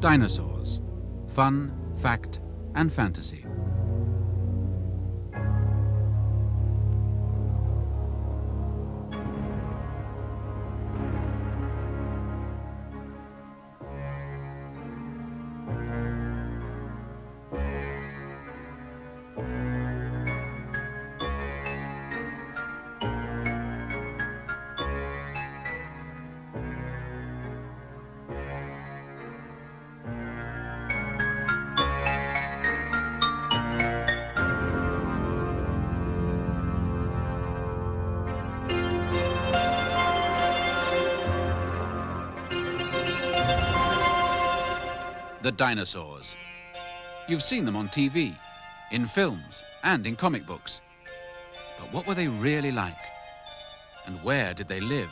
Dinosaurs. Fun, fact, and fantasy. The dinosaurs. You've seen them on TV, in films, and in comic books. But what were they really like? And where did they live?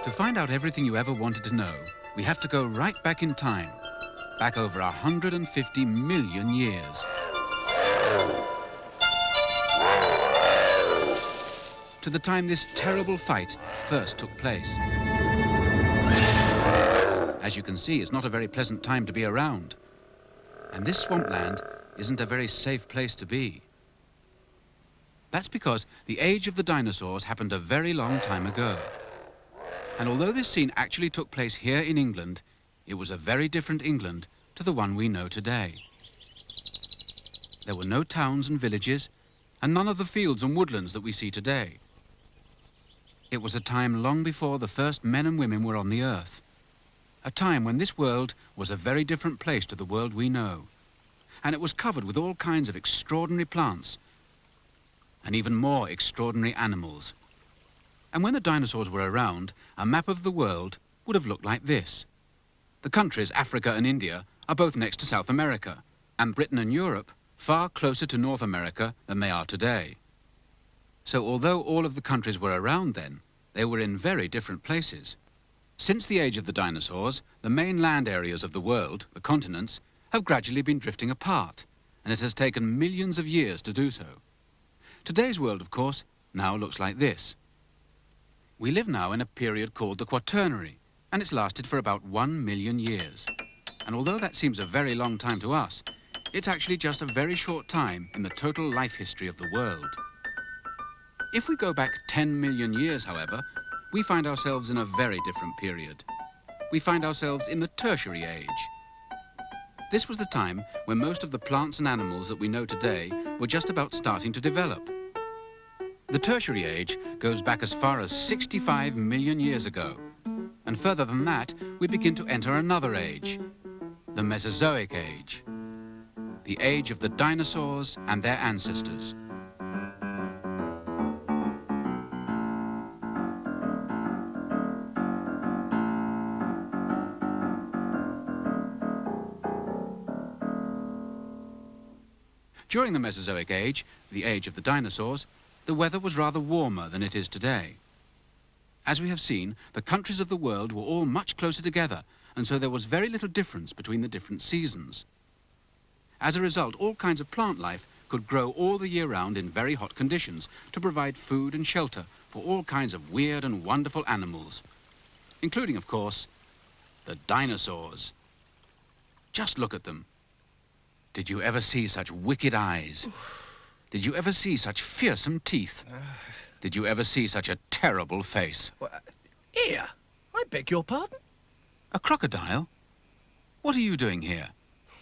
To find out everything you ever wanted to know, we have to go right back in time, back over 150 million years. To the time this terrible fight first took place. As you can see, it's not a very pleasant time to be around. And this swampland isn't a very safe place to be. That's because the age of the dinosaurs happened a very long time ago. And although this scene actually took place here in England, it was a very different England to the one we know today. There were no towns and villages, and none of the fields and woodlands that we see today. It was a time long before the first men and women were on the earth. A time when this world was a very different place to the world we know. And it was covered with all kinds of extraordinary plants and even more extraordinary animals. And when the dinosaurs were around, a map of the world would have looked like this. The countries, Africa and India, are both next to South America, and Britain and Europe far closer to North America than they are today. So although all of the countries were around then, they were in very different places. Since the age of the dinosaurs, the main land areas of the world, the continents, have gradually been drifting apart, and it has taken millions of years to do so. Today's world, of course, now looks like this. We live now in a period called the Quaternary, and it's lasted for about 1 million years. And although that seems a very long time to us, it's actually just a very short time in the total life history of the world. If we go back 10 million years, however, we find ourselves in a very different period. We find ourselves in the Tertiary Age. This was the time when most of the plants and animals that we know today were just about starting to develop. The Tertiary Age goes back as far as 65 million years ago. And further than that, we begin to enter another age, the Mesozoic Age, the age of the dinosaurs and their ancestors. During the Mesozoic Age, the age of the dinosaurs, the weather was rather warmer than it is today. As we have seen, the countries of the world were all much closer together, and so there was very little difference between the different seasons. As a result, all kinds of plant life could grow all the year round in very hot conditions to provide food and shelter for all kinds of weird and wonderful animals, including, of course, the dinosaurs. Just look at them. Did you ever see such wicked eyes? Did you ever see such fearsome teeth? Did you ever see such a terrible face? Here, I beg your pardon? A crocodile? What are you doing here?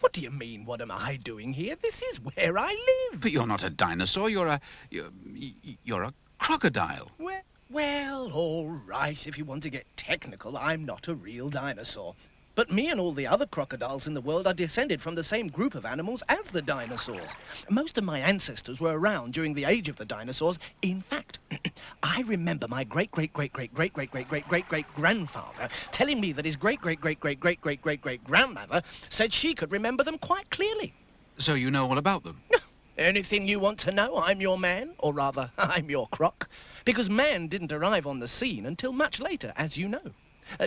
What do you mean, what am I doing here? This is where I live. But you're not a dinosaur, you're a crocodile. Well, all right, if you want to get technical, I'm not a real dinosaur. But me and all the other crocodiles in the world are descended from the same group of animals as the dinosaurs. Most of my ancestors were around during the age of the dinosaurs. In fact, I remember my great-great-great-great-great-great-great-great-great-grandfather telling me that his great-great-great-great-great-great-great-grandmother said she could remember them quite clearly. So you know all about them? Anything you want to know, I'm your man, or rather, I'm your croc. Because man didn't arrive on the scene until much later, as you know.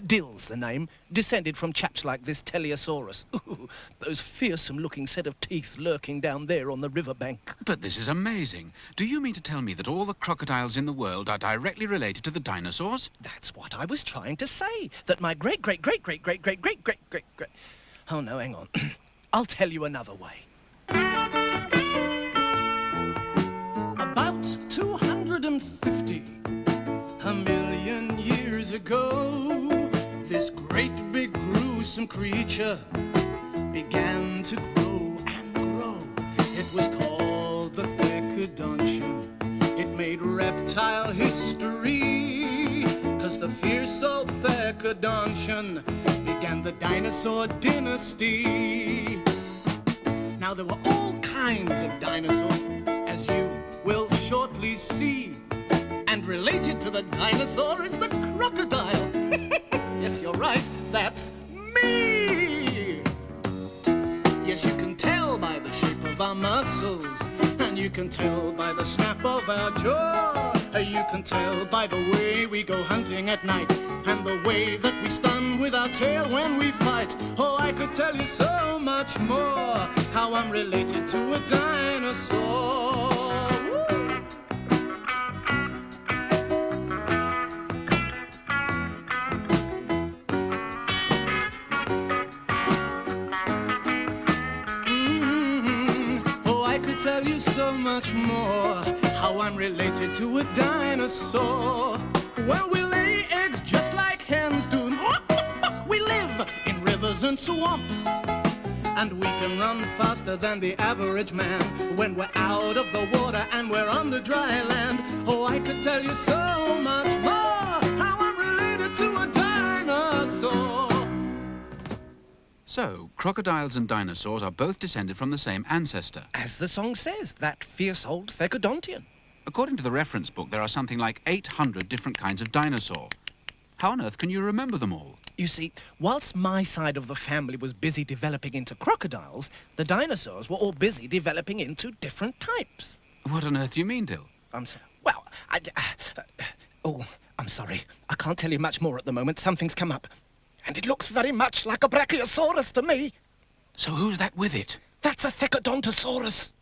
Dill's the name, descended from chaps like this Teleosaurus. Ooh, those fearsome-looking set of teeth lurking down there on the riverbank. But this is amazing. Do you mean to tell me that all the crocodiles in the world are directly related to the dinosaurs? That's what I was trying to say, that my great-great-great-great-great-great-great-great... Oh, no, hang on. I'll tell you another way. About 250, a million years ago, this great big gruesome creature began to grow and grow. It was called the Thecodontian. It made reptile history, 'cause the fierce old Thecodontian began the dinosaur dynasty. Now there were all kinds of dinosaurs, as you will shortly see. And related to the dinosaur is the crocodile. Yes, you're right, that's me. Yes, you can tell by the shape of our muscles, and you can tell by the snap of our jaw. You can tell by the way we go hunting at night, and the way that we stun with our tail when we fight. Oh, I could tell you so much more, how I'm related to a dinosaur. Tell you so much more, how I'm related to a dinosaur. Well, we lay eggs just like hens do. We live in rivers and swamps, and we can run faster than the average man when we're out of the water and we're on the dry land. Oh, I could tell you so much more, how I'm related to a dinosaur. So, crocodiles and dinosaurs are both descended from the same ancestor. As the song says, that fierce old Thecodontian. According to the reference book, there are something like 800 different kinds of dinosaur. How on earth can you remember them all? You see, whilst my side of the family was busy developing into crocodiles, the dinosaurs were all busy developing into different types. What on earth do you mean, Dill? I'm sorry. I can't tell you much more at the moment. Something's come up. And it looks very much like a Brachiosaurus to me. So who's that with it? That's a Thecodontosaurus.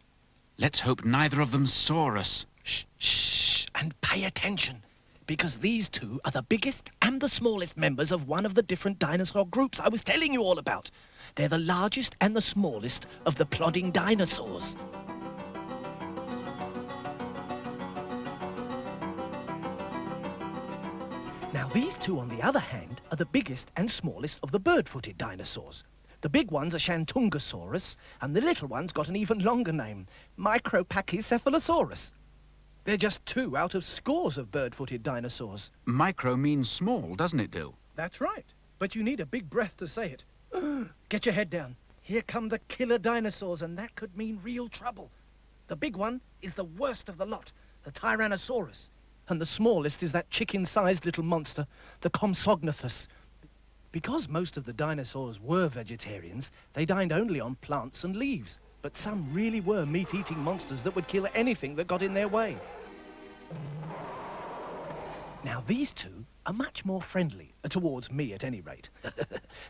Let's hope neither of them saw us. Shh, and pay attention. Because these two are the biggest and the smallest members of one of the different dinosaur groups I was telling you all about. They're the largest and the smallest of the plodding dinosaurs. Now, these two, on the other hand, are the biggest and smallest of the bird-footed dinosaurs. The big one's a Shantungosaurus, and the little one's got an even longer name, Micropachycephalosaurus. They're just two out of scores of bird-footed dinosaurs. Micro means small, doesn't it, Dill? That's right, but you need a big breath to say it. Get your head down. Here come the killer dinosaurs, and that could mean real trouble. The big one is the worst of the lot, the Tyrannosaurus. And the smallest is that chicken-sized little monster, the Compsognathus. Because most of the dinosaurs were vegetarians, they dined only on plants and leaves. But some really were meat-eating monsters that would kill anything that got in their way. Now these two are much more friendly, towards me at any rate.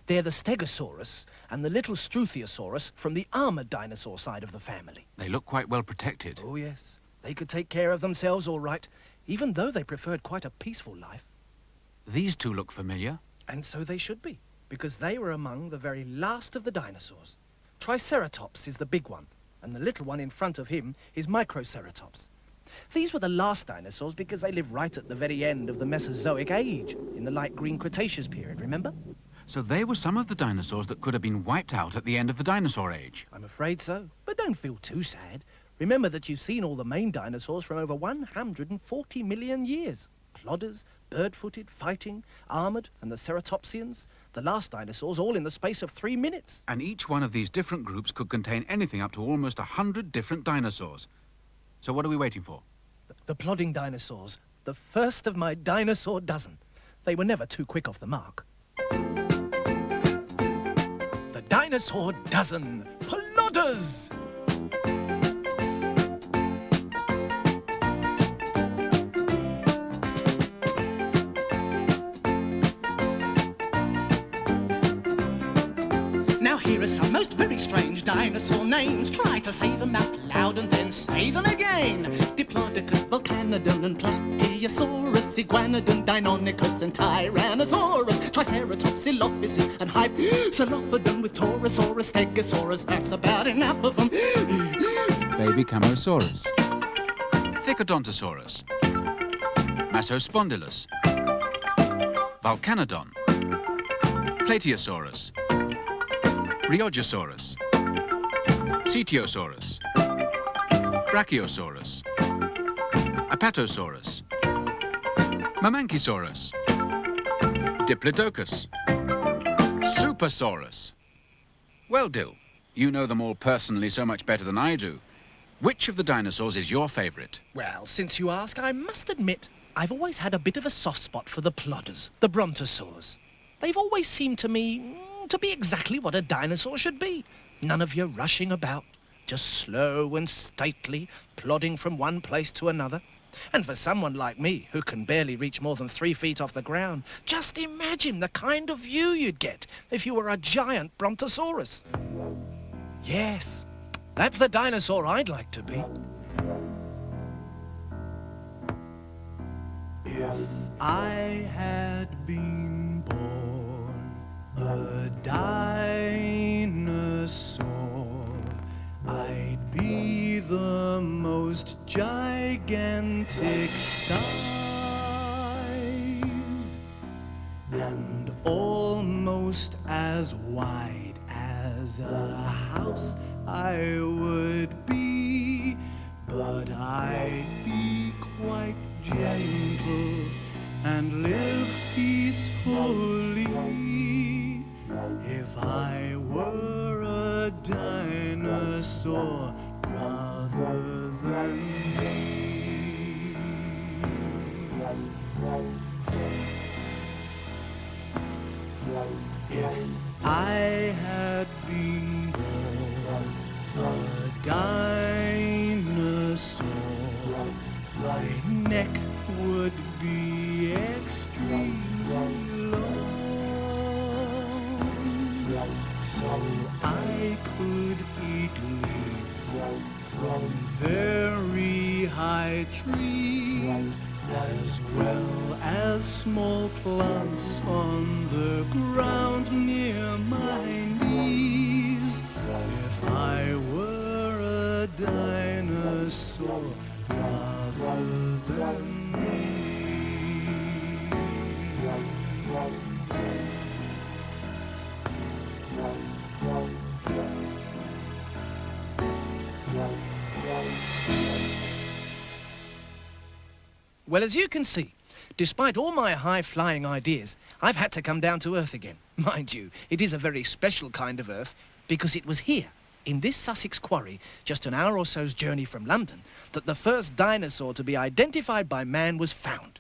They're the Stegosaurus and the little Struthiosaurus from the armored dinosaur side of the family. They look quite well protected. Oh, yes. They could take care of themselves all right, even though they preferred quite a peaceful life. These two look familiar. And so they should be, because they were among the very last of the dinosaurs. Triceratops is the big one, and the little one in front of him is Microceratops. These were the last dinosaurs because they lived right at the very end of the Mesozoic age, in the light green Cretaceous period, remember? So they were some of the dinosaurs that could have been wiped out at the end of the dinosaur age. I'm afraid so, but don't feel too sad. Remember that you've seen all the main dinosaurs from over 140 million years. Plodders, bird-footed, fighting, armored, and the ceratopsians. The last dinosaurs all in the space of 3 minutes. And each one of these different groups could contain anything up to almost 100 different dinosaurs. So what are we waiting for? The plodding dinosaurs. The first of my dinosaur dozen. They were never too quick off the mark. The dinosaur dozen. Plodders! Now here are some most very strange dinosaur names. Try to say them out loud and then say them again. Diplodocus, Volcanodon and Plateosaurus, Iguanodon, Deinonychus and Tyrannosaurus, Triceratops, Silophysis and Hypsilophodon with Torosaurus, Stegosaurus. That's about enough of them. Baby Camosaurus, Thicodontosaurus, Massospondylus, Volcanodon, Plateosaurus, Brachiosaurus, Cetiosaurus, Brachiosaurus, Apatosaurus, Mamanchisaurus, Diplodocus, Supersaurus. Well, Dill, you know them all personally so much better than I do. Which of the dinosaurs is your favourite? Well, since you ask, I must admit, I've always had a bit of a soft spot for the plodders, the brontosaurs. They've always seemed to me to be exactly what a dinosaur should be. None of you rushing about, just slow and stately, plodding from one place to another. And for someone like me, who can barely reach more than 3 feet off the ground, just imagine the kind of view you'd get if you were a giant brontosaurus. Yes, that's the dinosaur I'd like to be. If I had been born a dinosaur, I'd be the most gigantic size and almost as wide as a house I would be, but I'd be quite gentle and live peacefully if I were a dinosaur rather than me. If I had been born a dinosaur, my neck would be extremely long, so I could eat leaves from very high trees, as well as small plants on the ground near my knees. If I were a dinosaur rather than me. Well, as you can see, despite all my high-flying ideas, I've had to come down to Earth again. Mind you, it is a very special kind of Earth, because it was here, in this Sussex quarry, just an hour or so's journey from London, that the first dinosaur to be identified by man was found.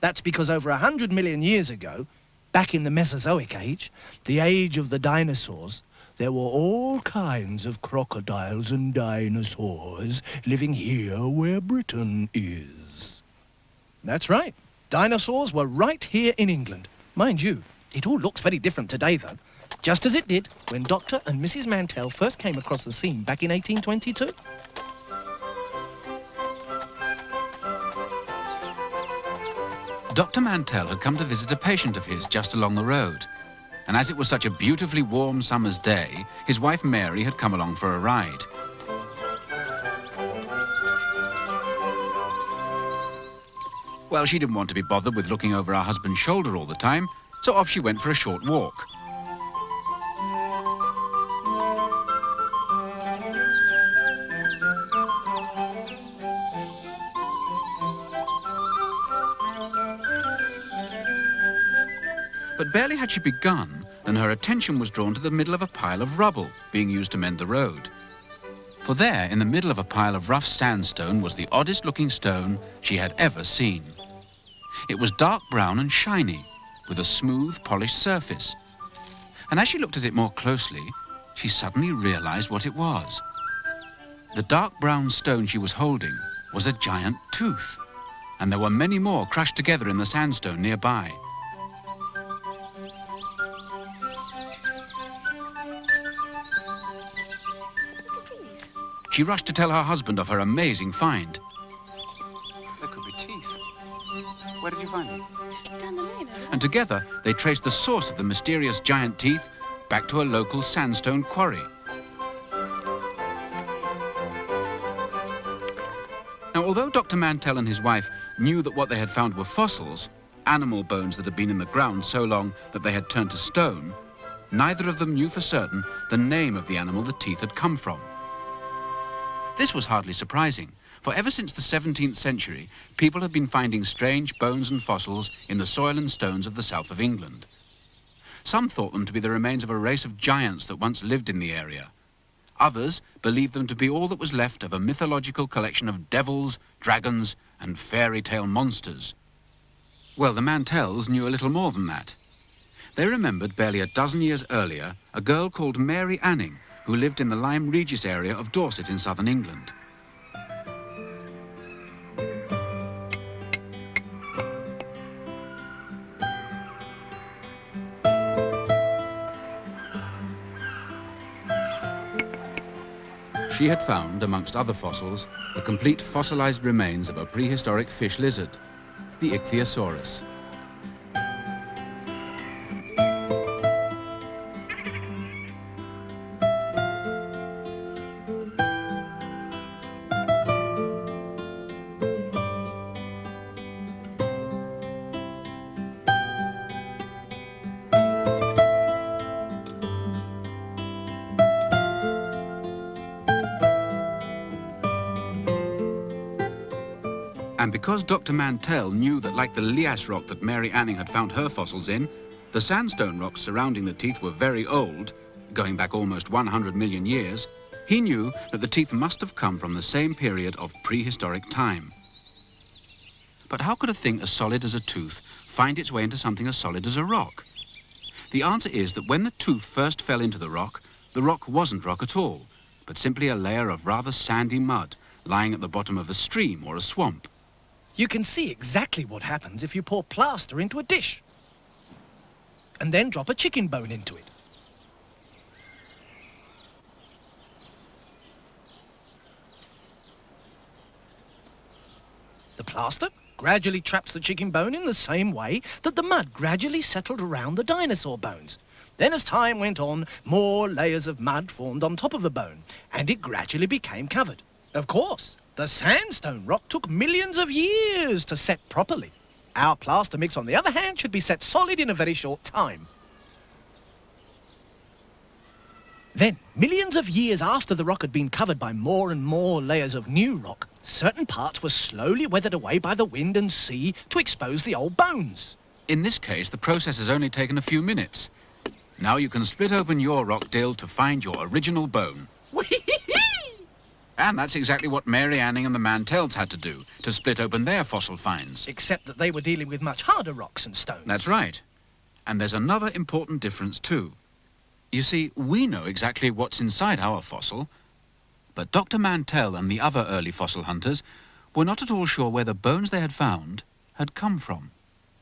That's because over 100 million years ago, back in the Mesozoic age, the age of the dinosaurs, there were all kinds of crocodiles and dinosaurs living here where Britain is. That's right. Dinosaurs were right here in England. Mind you, it all looks very different today, though. Just as it did when Dr. and Mrs. Mantell first came across the scene back in 1822. Dr. Mantell had come to visit a patient of his just along the road. And as it was such a beautifully warm summer's day, his wife Mary had come along for a ride. Well, she didn't want to be bothered with looking over her husband's shoulder all the time, so off she went for a short walk. But barely had she begun than her attention was drawn to the middle of a pile of rubble being used to mend the road. For there, in the middle of a pile of rough sandstone, was the oddest-looking stone she had ever seen. It was dark brown and shiny, with a smooth, polished surface. And as she looked at it more closely, she suddenly realized what it was. The dark brown stone she was holding was a giant tooth, and there were many more crushed together in the sandstone nearby. She rushed to tell her husband of her amazing find. There could be teeth. Where did you find them? Down the lane. And together, they traced the source of the mysterious giant teeth back to a local sandstone quarry. Now, although Dr. Mantell and his wife knew that what they had found were fossils, animal bones that had been in the ground so long that they had turned to stone, neither of them knew for certain the name of the animal the teeth had come from. This was hardly surprising, for ever since the 17th century, people had been finding strange bones and fossils in the soil and stones of the south of England. Some thought them to be the remains of a race of giants that once lived in the area. Others believed them to be all that was left of a mythological collection of devils, dragons, and fairy tale monsters. Well, the Mantells knew a little more than that. They remembered barely a dozen years earlier a girl called Mary Anning, who lived in the Lyme Regis area of Dorset in southern England. She had found, amongst other fossils, the complete fossilized remains of a prehistoric fish lizard, the Ichthyosaurus. And because Dr. Mantell knew that, like the lias rock that Mary Anning had found her fossils in, the sandstone rocks surrounding the teeth were very old, going back almost 100 million years, he knew that the teeth must have come from the same period of prehistoric time. But how could a thing as solid as a tooth find its way into something as solid as a rock? The answer is that when the tooth first fell into the rock wasn't rock at all, but simply a layer of rather sandy mud lying at the bottom of a stream or a swamp. You can see exactly what happens if you pour plaster into a dish and then drop a chicken bone into it. The plaster gradually traps the chicken bone in the same way that the mud gradually settled around the dinosaur bones. Then as time went on, more layers of mud formed on top of the bone, and it gradually became covered. Of course, the sandstone rock took millions of years to set properly. Our plaster mix, on the other hand, should be set solid in a very short time. Then, millions of years after the rock had been covered by more and more layers of new rock, certain parts were slowly weathered away by the wind and sea to expose the old bones. In this case, the process has only taken a few minutes. Now you can split open your rock, Dill, to find your original bone. And that's exactly what Mary Anning and the Mantells had to do, to split open their fossil finds. Except that they were dealing with much harder rocks and stones. That's right. And there's another important difference too. You see, we know exactly what's inside our fossil, but Dr. Mantell and the other early fossil hunters were not at all sure where the bones they had found had come from.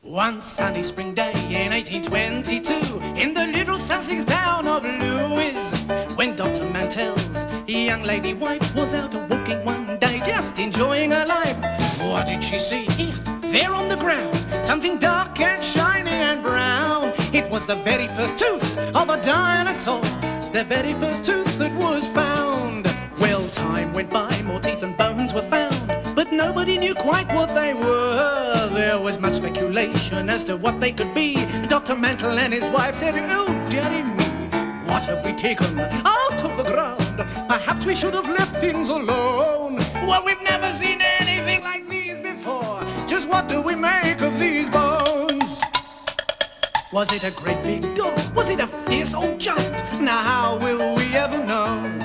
One sunny spring day in 1822, in the little Sussex town of Lewes, when Dr. Mantell's young lady wife was out walking one day, just enjoying her life. What did she see? Here, there on the ground, something dark and shiny and brown. It was the very first tooth of a dinosaur, the very first tooth that was found. Well, time went by, more teeth and bones were found, but nobody knew quite what they were. There was much speculation as to what they could be. Dr. Mantle and his wife said, "Oh, dearie me, what have we taken out of the ground? Perhaps we should have left things alone." Well, we've never seen anything like these before. Just what do we make of these bones? Was it a great big dog? Was it a fierce old giant? Now how will we ever know?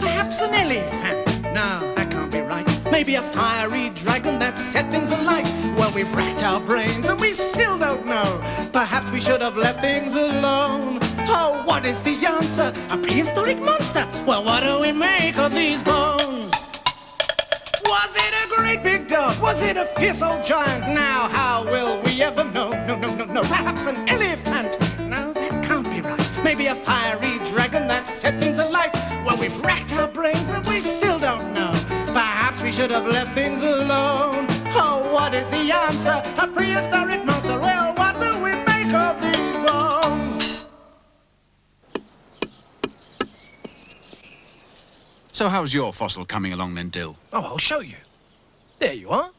Perhaps an elephant? No, that can't be right. Maybe a fiery dragon that set things alight. Well, we've racked our brains and we still don't know. Perhaps we should have left things alone. Oh, what is the answer? A prehistoric monster? Well, what do we make of these bones? Was it a great big dog? Was it a fierce old giant? Now how will we ever know? No. Perhaps an elephant? No, that can't be right. Maybe a fiery dragon that set things alight. Well, we've racked our brains and we still don't know. Perhaps we should have left things alone. Oh, what is the answer? A prehistoric monster? Well, what do we make of these bones? So how's your fossil coming along then, Dill? Oh, I'll show you. There you are.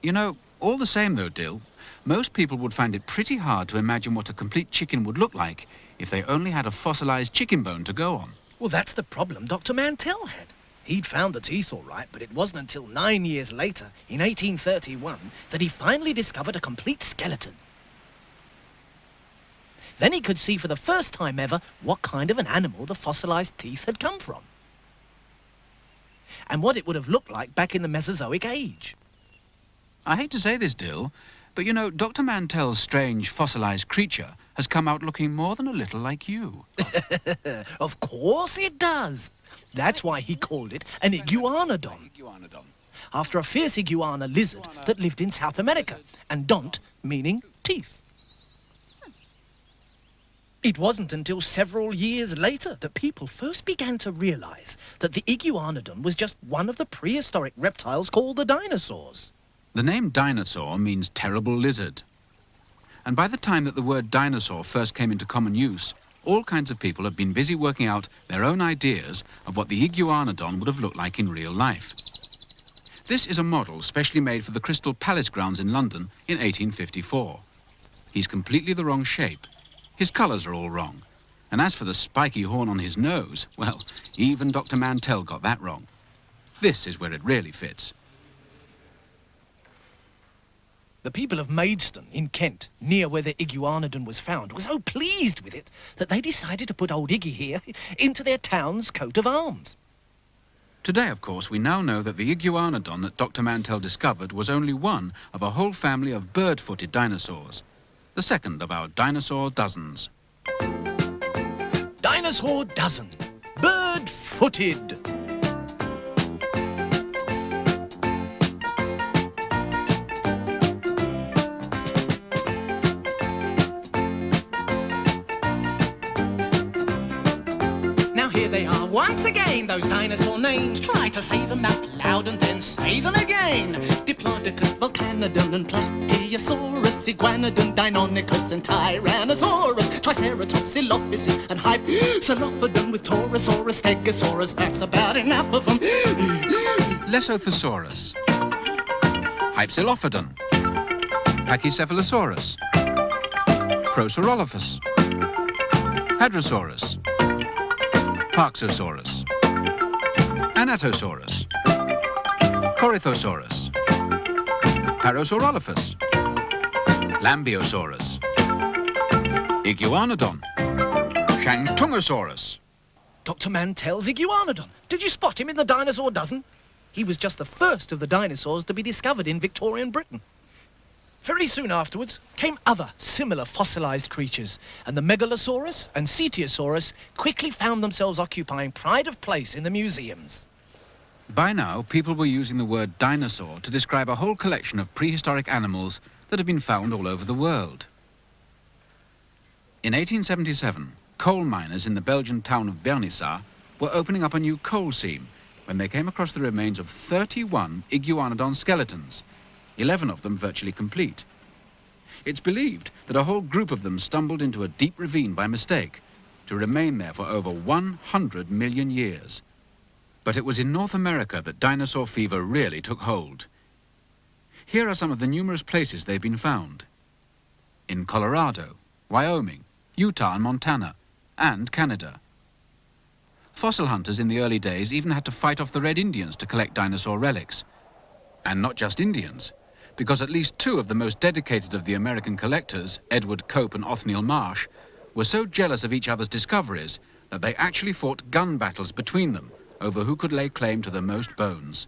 You know, all the same though, Dill, most people would find it pretty hard to imagine what a complete chicken would look like if they only had a fossilized chicken bone to go on. Well, that's the problem Dr. Mantell had. He'd found the teeth all right, but it wasn't until 9 years later, in 1831, that he finally discovered a complete skeleton. Then he could see for the first time ever what kind of an animal the fossilized teeth had come from, and what it would have looked like back in the Mesozoic age. I hate to say this, Dill, but you know, Dr. Mantell's strange fossilized creature has come out looking more than a little like you. Of course it does. That's why he called it an iguanodon, after a fierce iguana lizard that lived in South America, and dont meaning teeth. It wasn't until several years later that people first began to realize that the iguanodon was just one of the prehistoric reptiles called the dinosaurs. The name dinosaur means terrible lizard. And by the time that the word dinosaur first came into common use, all kinds of people have been busy working out their own ideas of what the iguanodon would have looked like in real life. This is a model specially made for the Crystal Palace grounds in London in 1854. He's completely the wrong shape. His colours are all wrong. And as for the spiky horn on his nose, well, even Dr. Mantell got that wrong. This is where it really fits. The people of Maidstone in Kent, near where the iguanodon was found, were so pleased with it that they decided to put old Iggy here into their town's coat of arms. Today, of course, we now know that the iguanodon that Dr. Mantell discovered was only one of a whole family of bird-footed dinosaurs, the second of our dinosaur dozens. Dinosaur dozen, bird-footed. They are once again, those dinosaur names. Try to say them out loud and then say them again. Diplodocus, Volcanodon and Plateosaurus, Iguanodon, Deinonychus and Tyrannosaurus, Triceratops, Dilophosis and Hypsilophodon with Torosaurus, Stegosaurus. That's about enough of them. Lesothosaurus, Hypsilophodon, Pachycephalosaurus, Procerolophus, Hadrosaurus, Parksosaurus, Anatosaurus, Corythosaurus, Parasaurolophus, Lambiosaurus, Iguanodon, Shantungosaurus. Dr. Mantell's iguanodon. Did you spot him in the dinosaur dozen? He was just the first of the dinosaurs to be discovered in Victorian Britain. Very soon afterwards came other similar fossilized creatures, and the Megalosaurus and Cetiosaurus quickly found themselves occupying pride of place in the museums. By now, people were using the word dinosaur to describe a whole collection of prehistoric animals that have been found all over the world. In 1877, coal miners in the Belgian town of Bernissart were opening up a new coal seam when they came across the remains of 31 Iguanodon skeletons, 11 of them virtually complete. It's believed that a whole group of them stumbled into a deep ravine by mistake, to remain there for over 100 million years. But it was in North America that dinosaur fever really took hold. Here are some of the numerous places they've been found. In Colorado, Wyoming, Utah and Montana, and Canada. Fossil hunters in the early days even had to fight off the Red Indians to collect dinosaur relics. And not just Indians, because at least two of the most dedicated of the American collectors, Edward Cope and Othniel Marsh, were so jealous of each other's discoveries that they actually fought gun battles between them over who could lay claim to the most bones.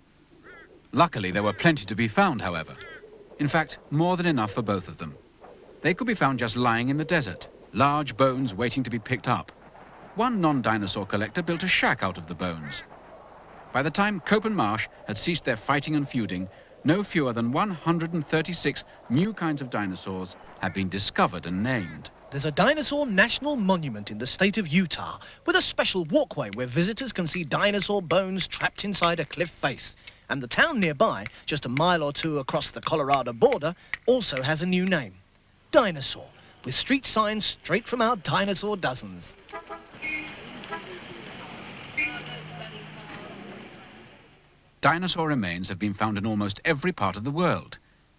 Luckily, there were plenty to be found, however. In fact, more than enough for both of them. They could be found just lying in the desert, large bones waiting to be picked up. One non-dinosaur collector built a shack out of the bones. By the time Cope and Marsh had ceased their fighting and feuding, no fewer than 136 new kinds of dinosaurs had been discovered and named. There's a dinosaur national monument in the state of Utah with a special walkway where visitors can see dinosaur bones trapped inside a cliff face. And the town nearby, just a mile or two across the Colorado border, also has a new name, Dinosaur, with street signs straight from our dinosaur dozens. Dinosaur remains have been found in almost every part of the world,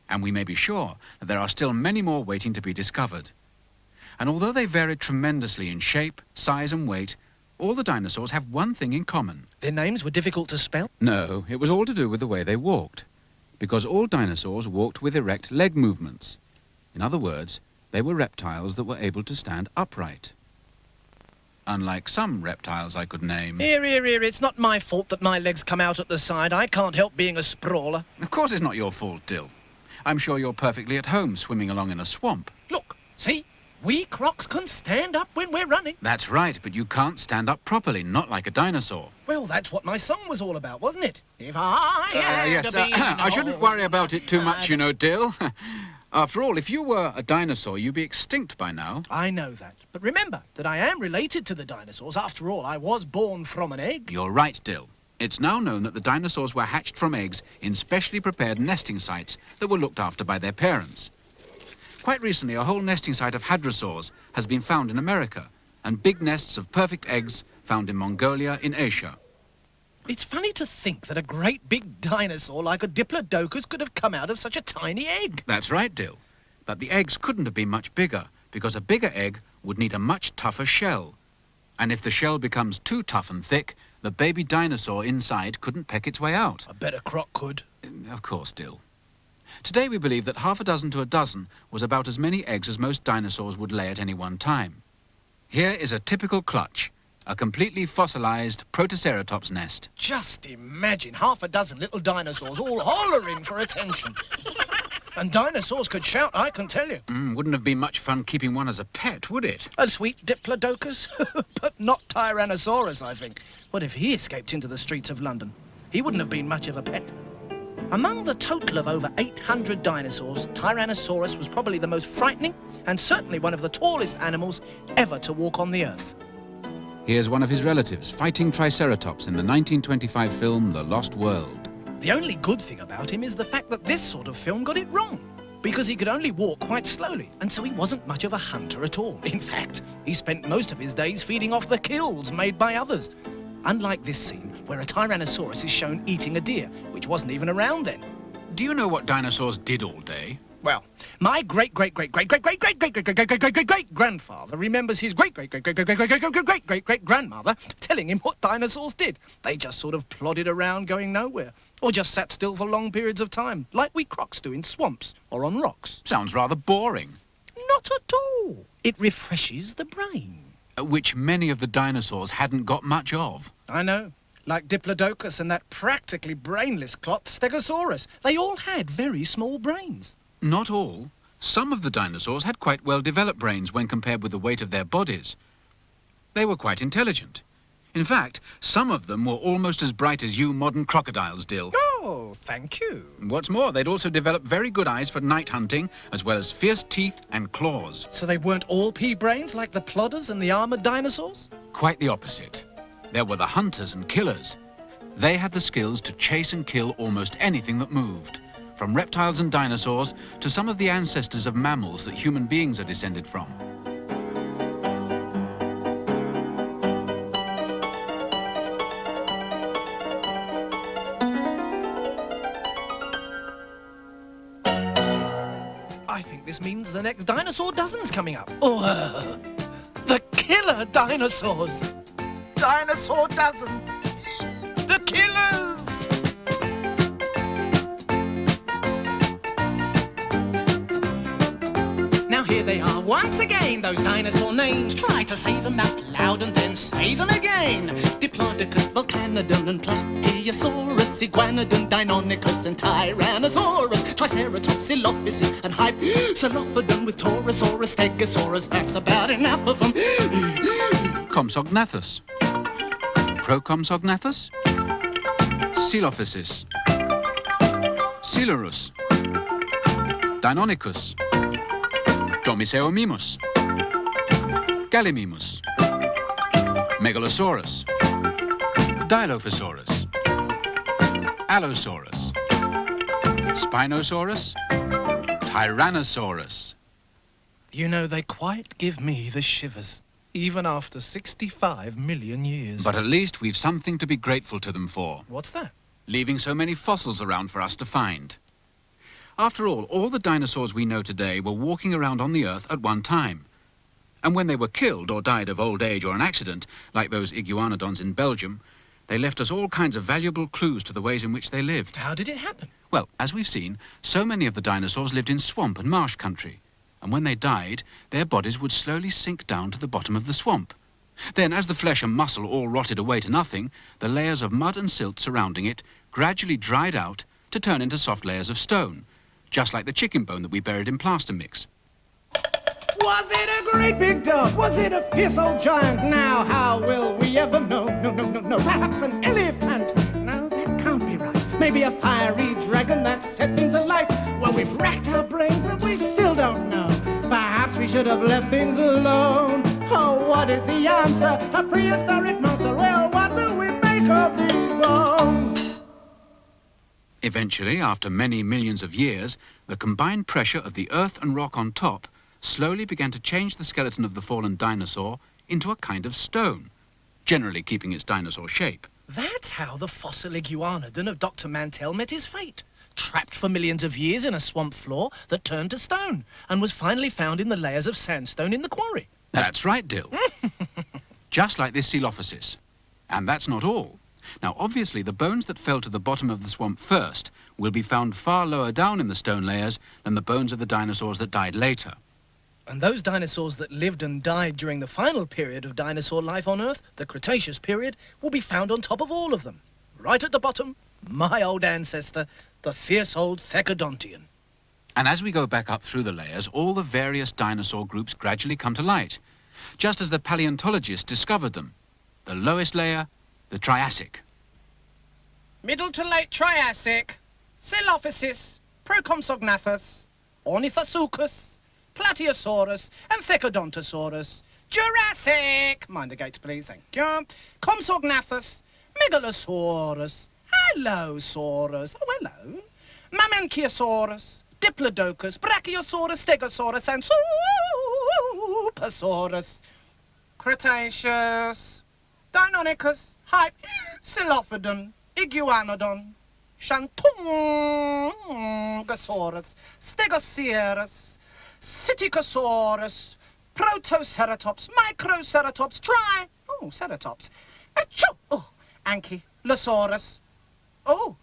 and we may be sure that there are still many more waiting to be discovered. And although they varied tremendously in shape, size and weight, all the dinosaurs have one thing in common. Their names were difficult to spell? No, it was all to do with the way they walked, because all dinosaurs walked with erect leg movements. In other words, they were reptiles that were able to stand upright. Unlike some reptiles I could name. Here, it's not my fault that my legs come out at the side. I can't help being a sprawler. Of course it's not your fault, Dill. I'm sure you're perfectly at home swimming along in a swamp. Look, see? We crocs can stand up when we're running. That's right, but you can't stand up properly, not like a dinosaur. Well, that's what my song was all about, wasn't it? If I had to be I shouldn't worry about it too much, you know, Dill. After all, if you were a dinosaur, you'd be extinct by now. I know that. But remember that I am related to the dinosaurs. After all, I was born from an egg. You're right, Dill. It's now known that the dinosaurs were hatched from eggs in specially prepared nesting sites that were looked after by their parents. Quite recently, a whole nesting site of hadrosaurs has been found in America, and big nests of perfect eggs found in Mongolia in Asia. It's funny to think that a great big dinosaur like a Diplodocus could have come out of such a tiny egg. That's right, Dill. But the eggs couldn't have been much bigger, because a bigger egg would need a much tougher shell. And if the shell becomes too tough and thick, the baby dinosaur inside couldn't peck its way out. I bet a croc could. Of course, Dill. Today we believe that half a dozen to a dozen was about as many eggs as most dinosaurs would lay at any one time. Here is a typical clutch, a completely fossilized Protoceratops nest. Just imagine half a dozen little dinosaurs all hollering for attention. And dinosaurs could shout, I can tell you. Wouldn't have been much fun keeping one as a pet, would it? A sweet Diplodocus, but not Tyrannosaurus, I think. What if he escaped into the streets of London? He wouldn't have been much of a pet. Among the total of over 800 dinosaurs, Tyrannosaurus was probably the most frightening and certainly one of the tallest animals ever to walk on the Earth. Here's one of his relatives fighting Triceratops in the 1925 film The Lost World. The only good thing about him is the fact that this sort of film got it wrong, because he could only walk quite slowly, and so he wasn't much of a hunter at all. In fact, he spent most of his days feeding off the kills made by others. Unlike this scene, where a Tyrannosaurus is shown eating a deer, which wasn't even around then. Do you know what dinosaurs did all day? Well, my great-great-great-great-great-great-great-great-great-great-grandfather remembers his great-great-great-great-great-great-great-grandmother telling him what dinosaurs did. They just sort of plodded around going nowhere, or just sat still for long periods of time, like we crocs do in swamps or on rocks. Sounds rather boring. Not at all. It refreshes the brain. Which many of the dinosaurs hadn't got much of. I know. Like Diplodocus and that practically brainless clot Stegosaurus. They all had very small brains. Not all. Some of the dinosaurs had quite well-developed brains when compared with the weight of their bodies. They were quite intelligent. In fact, some of them were almost as bright as you modern crocodiles, Dill. Oh, Oh, thank you. What's more, they'd also developed very good eyes for night hunting, as well as fierce teeth and claws. So they weren't all pea-brains like the plodders and the armored dinosaurs? Quite the opposite. There were the hunters and killers. They had the skills to chase and kill almost anything that moved, from reptiles and dinosaurs to some of the ancestors of mammals that human beings are descended from. I think this means the next dinosaur dozen's coming up. Oh, the killer dinosaurs! Dinosaur dozen! The killers! Now here they are once again, those dinosaur names. Try to say them out loud and then say them again. Diplodocus, Volcanodon and Plateosaurus, Iguanodon, Deinonychus and Tyrannosaurus, Triceratops, Silophysis and Hypsilophodon with Torosaurus, Stegosaurus. That's about enough of them. Compsognathus, Procompsognathus, Silophysis, Silarus, Deinonychus, Dromiceomimus, Gallimimus, Megalosaurus, Dilophosaurus, Allosaurus, Spinosaurus, Tyrannosaurus. You know, they quite give me the shivers, even after 65 million years. But at least we've something to be grateful to them for, What's that? leaving so many fossils around for us to find. After all the dinosaurs we know today were walking around on the Earth at one time. And when they were killed or died of old age or an accident, like those iguanodons in Belgium, they left us all kinds of valuable clues to the ways in which they lived. How did it happen? Well, as we've seen, so many of the dinosaurs lived in swamp and marsh country. And when they died, their bodies would slowly sink down to the bottom of the swamp. Then, as the flesh and muscle all rotted away to nothing, the layers of mud and silt surrounding it gradually dried out to turn into soft layers of stone, just like the chicken bone that we buried in plaster mix. Was it a great big dog? Was it a fierce old giant? Now, how will we ever know? No. Perhaps an elephant? No, that can't be right. Maybe a fiery dragon that set things alight. Well, we've racked our brains and we still don't know. Perhaps we should have left things alone. Oh, what is the answer? A prehistoric monster? Well, what do we make of these bones? Eventually, after many millions of years, the combined pressure of the earth and rock on top slowly began to change the skeleton of the fallen dinosaur into a kind of stone, generally keeping its dinosaur shape. That's how the fossil iguanodon of Dr. Mantell met his fate. Trapped for millions of years in a swamp floor that turned to stone and was finally found in the layers of sandstone in the quarry. That's right, Dill. Just like this Silophysis. And that's not all. Now, obviously, the bones that fell to the bottom of the swamp first will be found far lower down in the stone layers than the bones of the dinosaurs that died later. And those dinosaurs that lived and died during the final period of dinosaur life on Earth, the Cretaceous period, will be found on top of all of them. Right at the bottom, my old ancestor, the fierce old Thecodontian. And as we go back up through the layers, all the various dinosaur groups gradually come to light, just as the paleontologists discovered them. The lowest layer, the Triassic. Middle to late Triassic, Silophysis, Procompsognathus, Ornithosuchus, Plateosaurus, and Thecodontosaurus. Jurassic! Mind the gates, please, thank you. Compsognathus, Megalosaurus, Allosaurus, oh, hello. Mamenchiosaurus, Diplodocus, Brachiosaurus, Stegosaurus, and Supersaurus. Cretaceous, Deinonychus, Hypsilophodon, Iguanodon, Shantungosaurus, Stegosaurus, Psittacosaurus, Protoceratops, Microceratops, Ceratops, Achoo! Oh, Ankylosaurus, oh,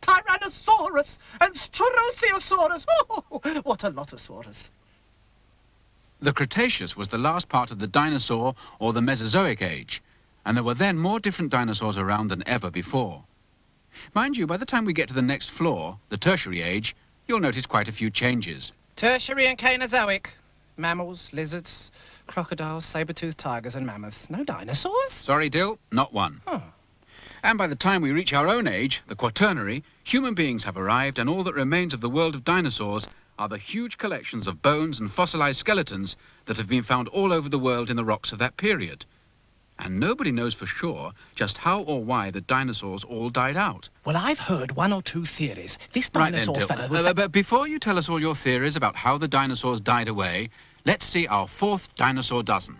Tyrannosaurus, and Struthiosaurus. Oh, what a lot of saurus. The Cretaceous was the last part of the dinosaur or the Mesozoic age, and there were then more different dinosaurs around than ever before. Mind you, by the time we get to the next floor, the Tertiary age, you'll notice quite a few changes. Tertiary and Cainozoic. Mammals, lizards, crocodiles, saber-toothed tigers and mammoths. No dinosaurs? Sorry, Dill, not one. Huh. And by the time we reach our own age, the Quaternary, human beings have arrived, and all that remains of the world of dinosaurs are the huge collections of bones and fossilized skeletons that have been found all over the world in the rocks of that period. And nobody knows for sure just how or why the dinosaurs all died out. Well, I've heard one or two theories. This Right then, dinosaur Dill. fella was... But before you tell us all your theories about how the dinosaurs died away, let's see our fourth dinosaur dozen.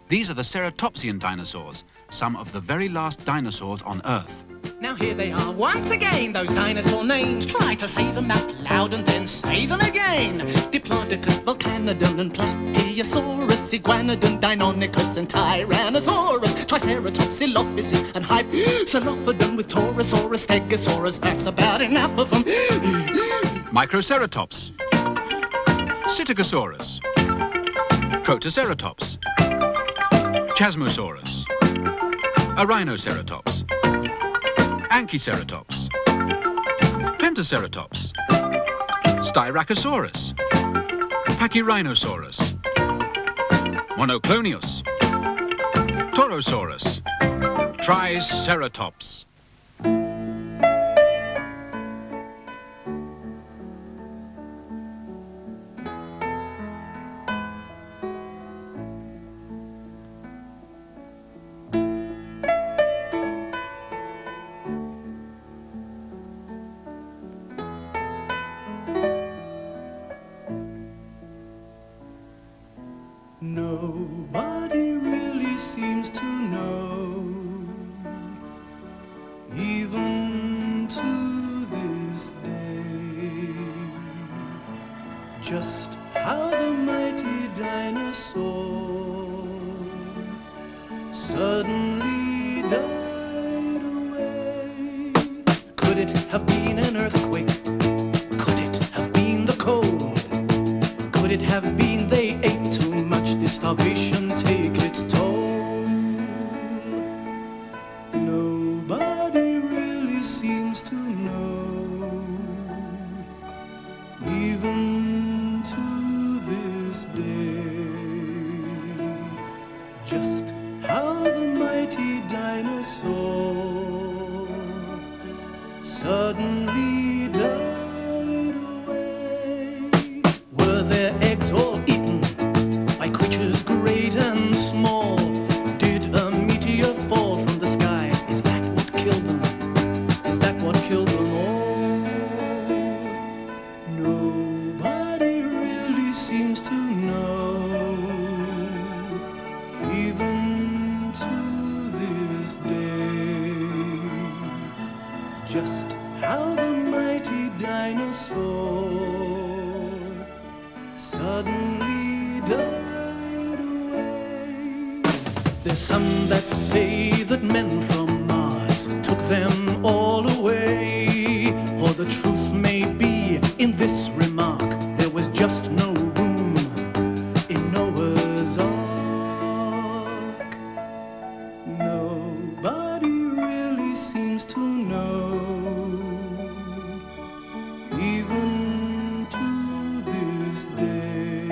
These are the ceratopsian dinosaurs, some of the very last dinosaurs on Earth. Now here they are once again, those dinosaur names. Try to say them out loud and then say them again. Diplodocus, Volcanodon and Plateosaurus, Iguanodon, Deinonychus and Tyrannosaurus, Triceratops, Dilophosis and Hypsilophodon with Torosaurus, Stegosaurus. That's about enough of them. Microceratops, Psittacosaurus, Protoceratops, Chasmosaurus, a Rhinoceratops, Anchiceratops, Pentaceratops, Styracosaurus, Pachyrhinosaurus, Monoclonius, Torosaurus, Triceratops. Nobody really seems to know, even to this day, just how the mighty dinosaur suddenly died away. Could it have been an earthquake? Could it have been the cold? Could it have been they ate too much? Did starvation take its toll? Nobody really seems to know, even to this day, just how the mighty dinosaur suddenly died away. Were their eggs all eaten by creatures great and small? Did a meteor fall from the sky? Is that what killed them? Is that what killed them all? Nobody really seems to know, even to this day, just how the mighty dinosaur suddenly died away. There's some that say that men from Mars took them all away. Or the truth may be in this remark: there was just no room in Noah's Ark. Nobody really seems to know, even to this day,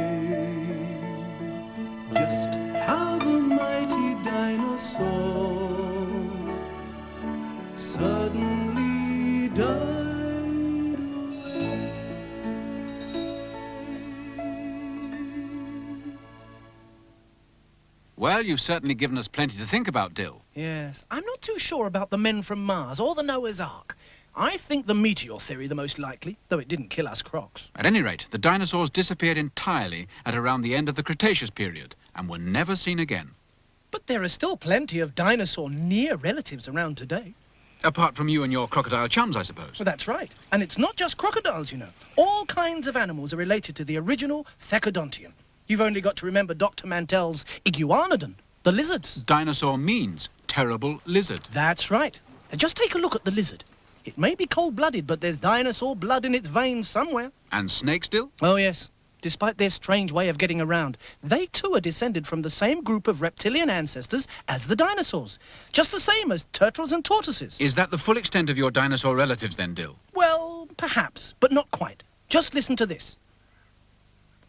just how the mighty dinosaur suddenly died away. Well, you've certainly given us plenty to think about, Dill. Yes, I'm not too sure about the men from Mars or the Noah's Ark. I think the meteor theory the most likely, though it didn't kill us crocs. At any rate, the dinosaurs disappeared entirely at around the end of the Cretaceous period and were never seen again. But there are still plenty of dinosaur near relatives around today. Apart from you and your crocodile chums, I suppose. Well, that's right. And it's not just crocodiles, you know. All kinds of animals are related to the original Thecodontian. You've only got to remember Dr. Mantell's Iguanodon, the lizards. Dinosaur means terrible lizard. That's right. Now just take a look at the lizard. It may be cold-blooded, but there's dinosaur blood in its veins somewhere. And snakes, Dill? Oh, yes. Despite their strange way of getting around, they too are descended from the same group of reptilian ancestors as the dinosaurs. Just the same as turtles and tortoises. Is that the full extent of your dinosaur relatives then, Dill? Well, perhaps, but not quite. Just listen to this.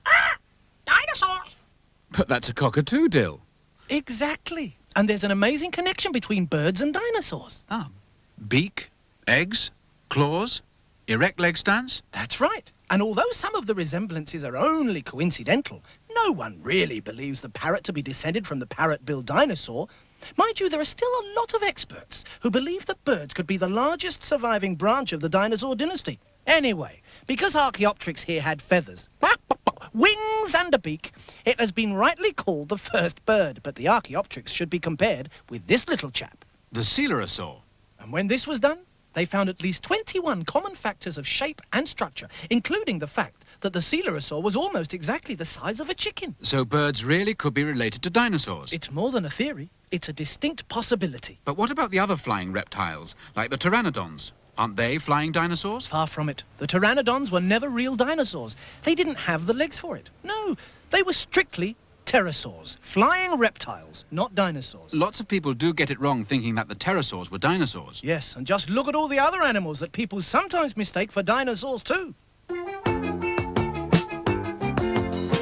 Ah! Dinosaurs! But that's a cockatoo, Dill. Exactly. And there's an amazing connection between birds and dinosaurs. Ah, beak, eggs, claws, erect leg stands? That's right. And although some of the resemblances are only coincidental, no one really believes the parrot to be descended from the parrot-billed dinosaur. Mind you, there are still a lot of experts who believe that birds could be the largest surviving branch of the dinosaur dynasty. Anyway, because Archaeopteryx here had feathers, wings and a beak, it has been rightly called the first bird, but the Archaeopteryx should be compared with this little chap. The coelurosaur. And when this was done, they found at least 21 common factors of shape and structure, including the fact that the coelurosaur was almost exactly the size of a chicken. So birds really could be related to dinosaurs. It's more than a theory. It's a distinct possibility. But what about the other flying reptiles, like the pteranodons? Aren't they flying dinosaurs? Far from it. The pteranodons were never real dinosaurs. They didn't have the legs for it. No, they were strictly pterosaurs, flying reptiles, not dinosaurs. Lots of people do get it wrong thinking that the pterosaurs were dinosaurs. Yes, and just look at all the other animals that people sometimes mistake for dinosaurs too.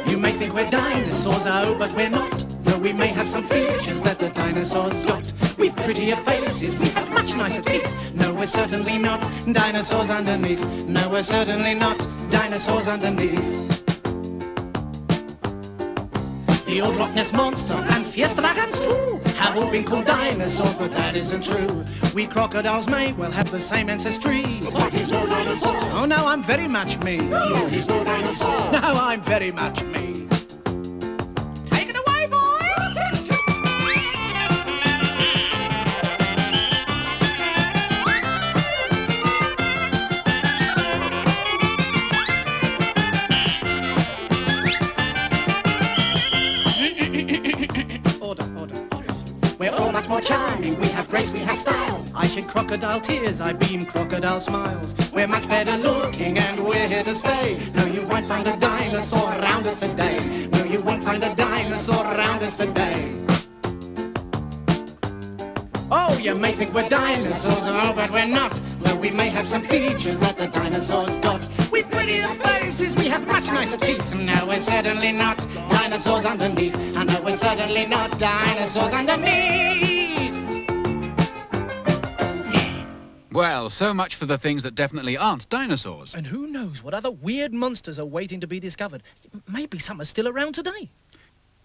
You may think we're dinosaurs, oh, but we're not. Though we may have some features that the dinosaurs got. We've prettier faces, we have much nicer teeth. No, we're certainly not dinosaurs underneath. No, we're certainly not dinosaurs underneath. The old Loch Ness Monster and fierce dragons too have all been called dinosaurs, but that isn't true. We crocodiles may well have the same ancestry. But he's no dinosaur. Oh no, I'm very much me. No, he's no dinosaur. No, I'm very much me. Take it away, boys! We're all much more charming, we have grace, we have style. I shed crocodile tears, I beam crocodile smiles. We're much better looking and we're here to stay. No, you won't find a dinosaur around us today. No, you won't find a dinosaur around us today. Oh, you may think we're dinosaurs, oh, but we're not. Though we may have some features that the dinosaurs got. With prettier faces, we have much nicer teeth. No, we're certainly not dinosaurs underneath. And no, we're certainly not dinosaurs underneath. Well, so much for the things that definitely aren't dinosaurs. And who knows what other weird monsters are waiting to be discovered. Maybe some are still around today.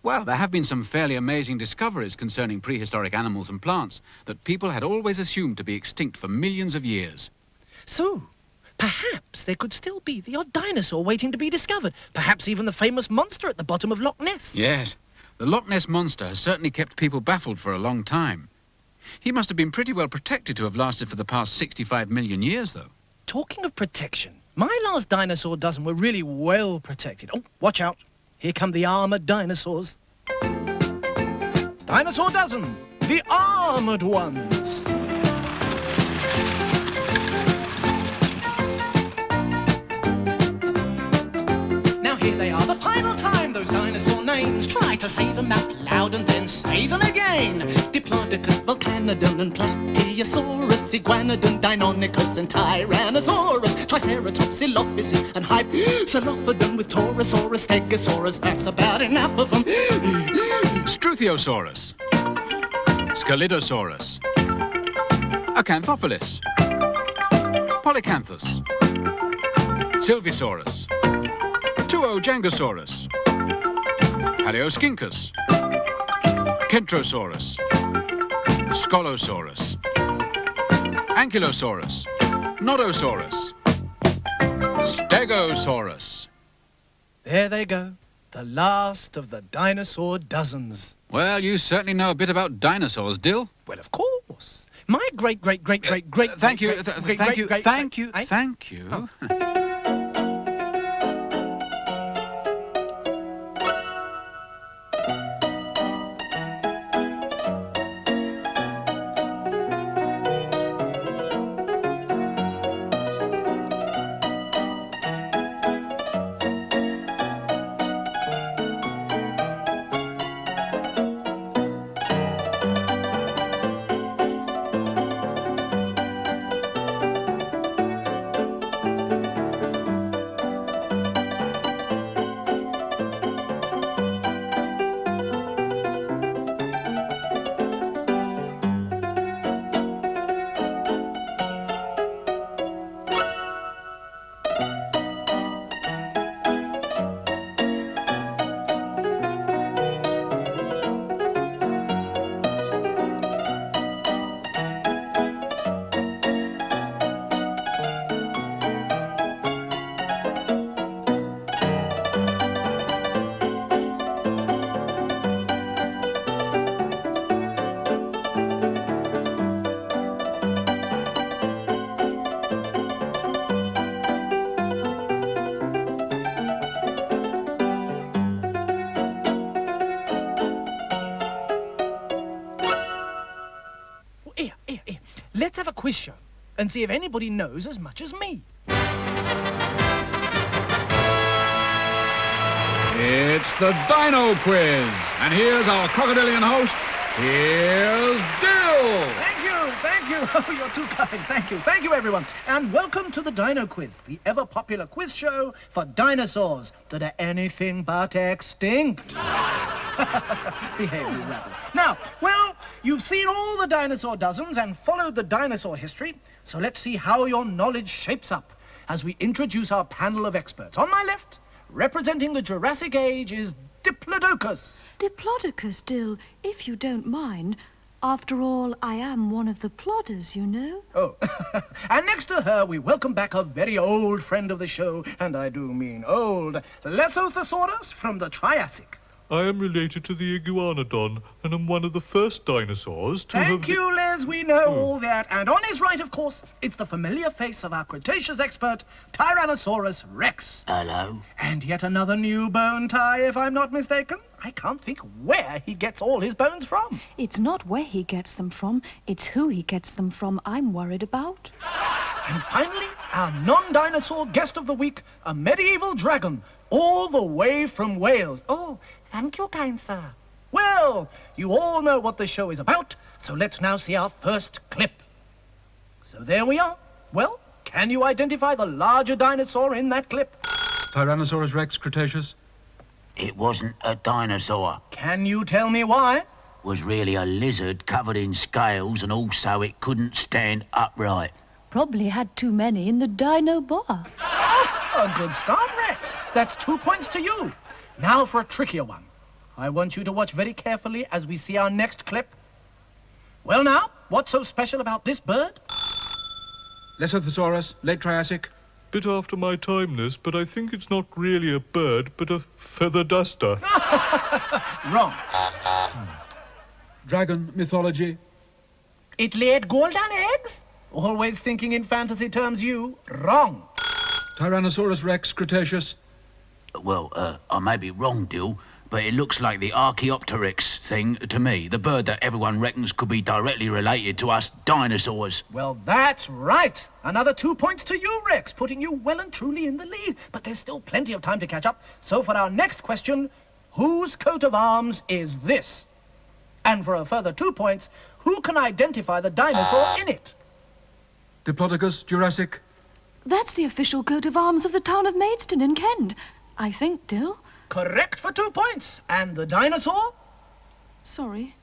Well, there have been some fairly amazing discoveries concerning prehistoric animals and plants that people had always assumed to be extinct for millions of years. So, perhaps there could still be the odd dinosaur waiting to be discovered. Perhaps even the famous monster at the bottom of Loch Ness. Yes, the Loch Ness Monster has certainly kept people baffled for a long time. He must have been pretty well protected to have lasted for the past 65 million years, though. Talking of protection, my last dinosaur dozen were really well protected. Oh, watch out. Here come the armoured dinosaurs. Dinosaur dozen, the armoured ones. Now here they are, the final time, those dinosaur names. Try to say them out loud and then say them again. Diplodocus, Volcanodon and Plateosaurus, Iguanodon, Deinonychus and Tyrannosaurus, Triceratops, Dilophosis and Hypsilophodon with Torosaurus, Stegosaurus. That's about enough of them. Struthiosaurus, Scelidosaurus, Acanthophilus, Polycanthus, Sylvisaurus, Tuojangosaurus, Paleoscincus, Kentrosaurus, Scolosaurus, Ankylosaurus, Nodosaurus, Stegosaurus. There they go, the last of the dinosaur dozens. Well, you certainly know a bit about dinosaurs, Dill. Well, of course. My great. Thank you. let's have a quiz show and see if anybody knows as much as me. It's the Dino Quiz. And here's our crocodilian host. Here's Dill. Thank you. Oh, you're too kind. Thank you, everyone. And welcome to the Dino Quiz, the ever-popular quiz show for dinosaurs that are anything but extinct. Behave, you rabble. Now, well, you've seen all the dinosaur dozens and followed the dinosaur history, so let's see how your knowledge shapes up as we introduce our panel of experts. On my left, representing the Jurassic age, is Diplodocus. Diplodocus, Dill, if you don't mind. After all, I am one of the plodders, you know. Oh, and next to her, we welcome back a very old friend of the show, and I do mean old, Lesothosaurus from the Triassic. I am related to the Iguanodon and am one of the first dinosaurs to have... Thank you, Les, we know all that. And on his right, of course, it's the familiar face of our Cretaceous expert, Tyrannosaurus Rex. Hello. And yet another new bone tie, if I'm not mistaken. I can't think where he gets all his bones from. It's not where he gets them from, it's who he gets them from I'm worried about. And finally, our non-dinosaur guest of the week, a medieval dragon, all the way from Wales. Oh, thank you, kind sir. Well, you all know what the show is about, so let's now see our first clip. So there we are. Well, can you identify the larger dinosaur in that clip? Tyrannosaurus Rex, Cretaceous. It wasn't a dinosaur. Can you tell me why? It was really a lizard covered in scales, and also it couldn't stand upright. Probably had too many in the dino bar. A good start, Rex. That's 2 points to you. Now for a trickier one. I want you to watch very carefully as we see our next clip. Well now, what's so special about this bird? Lesothosaurus, late Triassic. Bit after my time, this, but I think it's not really a bird, but a feather duster. Wrong. Dragon mythology. It laid golden eggs? Always thinking in fantasy terms, you. Wrong. Tyrannosaurus Rex, Cretaceous. Well, I may be wrong, Dill, but it looks like the Archaeopteryx thing to me, the bird that everyone reckons could be directly related to us dinosaurs. Well, that's right. Another 2 points to you, Rex, putting you well and truly in the lead. But there's still plenty of time to catch up. So for our next question, whose coat of arms is this? And for a further 2 points, who can identify the dinosaur in it? Diplodocus, Jurassic. That's the official coat of arms of the town of Maidstone in Kent. I think, Dill. Correct for 2 points. And the dinosaur? Sorry.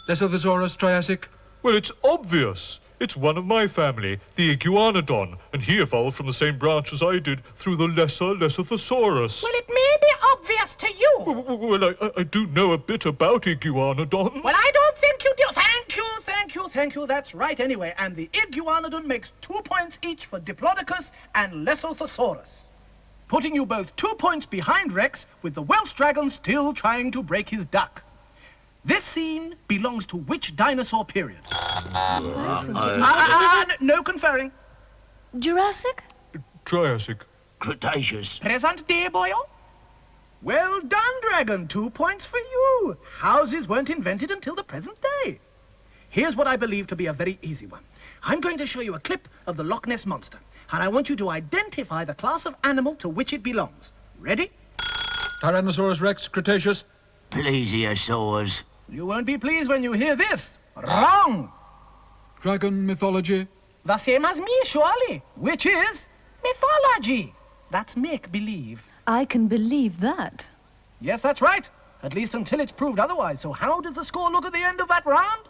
Lesothosaurus, Triassic. Well, it's obvious. It's one of my family, the Iguanodon, and he evolved from the same branch as I did through the lesser Lesothosaurus. Well, it may be obvious to you. Well, I do know a bit about Iguanodons. Well, I don't think you do. Thank you. That's right anyway. And the Iguanodon makes 2 points each for Diplodocus and Lesothosaurus, putting you both 2 points behind Rex, with the Welsh dragon still trying to break his duck. This scene belongs to which dinosaur period? No conferring. Jurassic? Triassic. Cretaceous. Present day, boyo. Well done, Dragon. 2 points for you. Houses weren't invented until the present day. Here's what I believe to be a very easy one. I'm going to show you a clip of the Loch Ness Monster, and I want you to identify the class of animal to which it belongs. Ready? Tyrannosaurus Rex, Cretaceous. Plesiosaurs. You won't be pleased when you hear this. Wrong. Dragon mythology. The same as me, surely, which is mythology. That's make-believe. I can believe that. Yes, that's right. At least until it's proved otherwise. So how does the score look at the end of that round?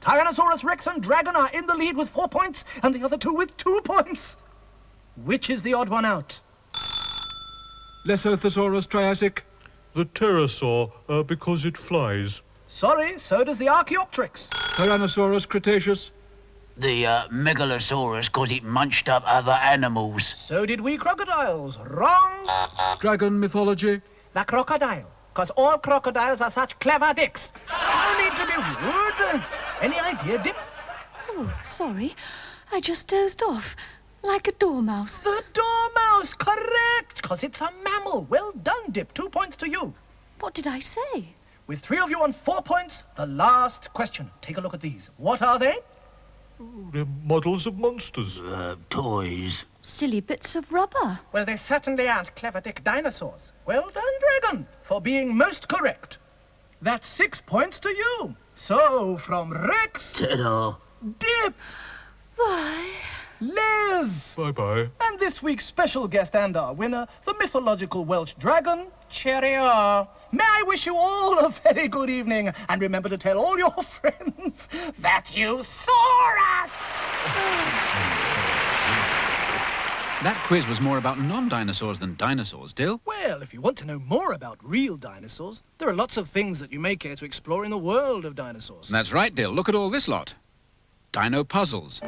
Tyrannosaurus Rex and Dragon are in the lead with 4 points, and the other two with 2 points. Which is the odd one out? Lesothosaurus, Triassic. The pterosaur, because it flies. Sorry, so does the Archaeopteryx. Tyrannosaurus, Cretaceous. The Megalosaurus, because it munched up other animals. So did we crocodiles. Wrong. Dragon mythology. The crocodile, because all crocodiles are such clever dicks. No need to be rude. Any idea, Dip? Oh, sorry. I just dozed off, like a dormouse. The dormouse, correct, because it's a mammal. Well done, Dip. 2 points to you. What did I say? With 3 of you on 4 points, the last question. Take a look at these. What are they? They're models of monsters. Toys. Silly bits of rubber. Well, they certainly aren't clever Dick dinosaurs. Well done, Dragon, for being most correct. That's 6 points to you. So, from Rex, Ta-da. Dip, Why? Liz, Bye-bye. and this week's special guest and our winner, the mythological Welsh dragon, Cheerio. May I wish you all a very good evening, and remember to tell all your friends that you saw us! That quiz was more about non-dinosaurs than dinosaurs, Dill. Well, if you want to know more about real dinosaurs, there are lots of things that you may care to explore in the world of dinosaurs. That's right, Dill. Look at all this lot. Dino puzzles.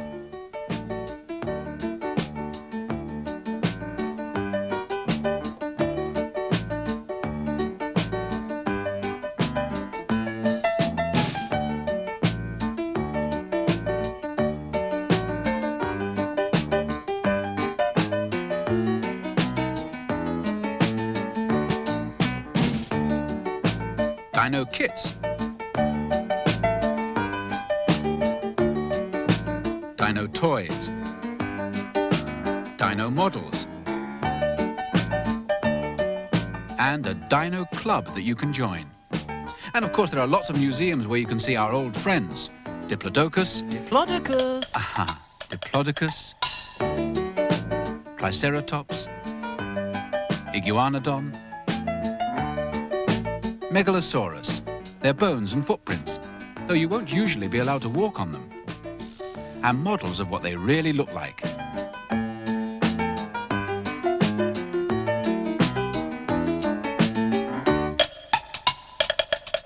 Dino kits. Dino toys. Dino models. And a dino club that you can join. And of course there are lots of museums where you can see our old friends. Diplodocus. Diplodocus. Aha. Diplodocus. Triceratops. Iguanodon. Megalosaurus, their bones and footprints, though you won't usually be allowed to walk on them, and models of what they really look like.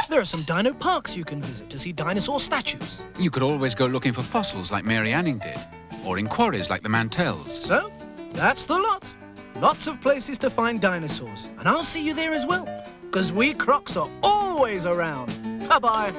There are some dino parks you can visit to see dinosaur statues. You could always go looking for fossils like Mary Anning did, or in quarries like the Mantells. So, that's the lot. Lots of places to find dinosaurs, and I'll see you there as well. Because we crocs are always around. Bye-bye.